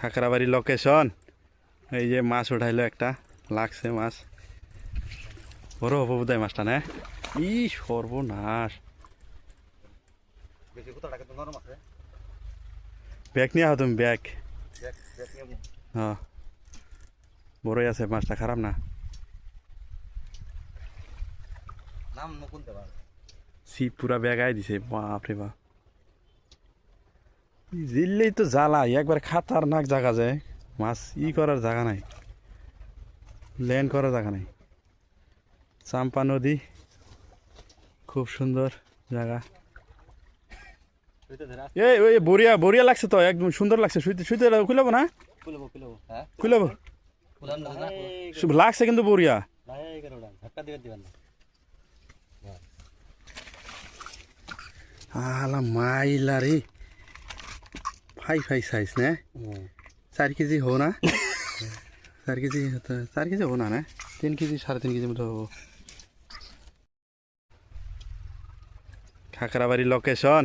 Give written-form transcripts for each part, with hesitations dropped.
খাকড়াবাড়ি location. এই যে মাছ উঠাইলো একটা, লাগছে মাছ, বড় হবো বোধহয় মাছটা না। ই সর্বনাশ, ব্যাগ নিয়ে আহ তুমি, ব্যাগ। হ্যাঁ, বড়ই আছে মাছটা, খারাপ না। ছিপ পুরা ব্যাগ আই দিছে, বাপরে বাপ। জিললেই তো জ্বালা, একবার খাতারনাক জায়গা যায়, মাছ করার জায়গা নাই, ল্যান্ড করার জায়গা নাই। চাম্পা নদী, খুব সুন্দর জায়গা। এই ওই বড়িয়া বড়িয়া লাগছে তো, একদম সুন্দর লাগছে। শুইতে শুইতে খুলবো না, খুলবো লাগছে কিন্তু বড়িয়া। আলা মাইলা রে, ফাই ফাই সাইজ না, 4 কেজি হো না, 4 কেজি, 4 কেজি হো না, 3 কেজি 3.5 কেজি মতো হবো। খাকড়াবাড়ি লোকেশন।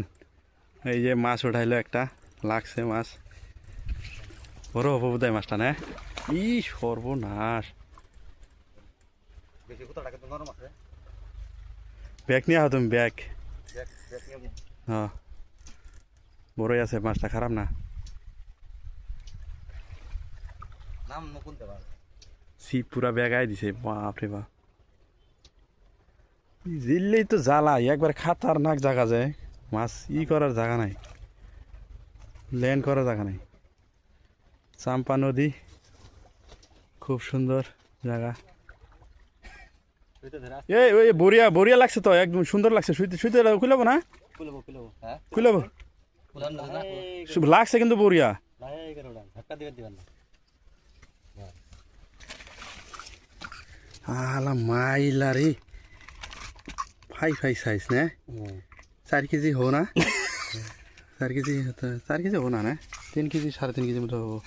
এই যে মাছ উঠাইলো একটা, লাগছে মাছ, বড় হবো বোধহয় মাছটা না। ই সর্বনাশ, ব্যাগ নিয়ে আহ তুমি, ব্যাগ। হ্যাঁ, বড়ই আছে মাছটা, খারাপ না। ছিপ পুরা ব্যাগ আই দিছে, বাপরে বাপ। জিললেই তো জ্বালা, একবার খাতারনাক জায়গা যায়, মাছ করার জায়গা নাই, ল্যান্ড করার জায়গা নাই। চাম্পা নদী, খুব সুন্দর জায়গা। এই ওই বড়িয়া বড়িয়া লাগছে তো, একদম সুন্দর লাগছে। শুইতে শুইতে খুলবো না, খুলবো লাগছে কিন্তু বড়িয়া। আলা মাইলা রে, ফাই ফাই সাইজ না, 4 কেজি হো না, 4 কেজি, 4 কেজি হো না, 3 কেজি 3.5 কেজি মতো হবো।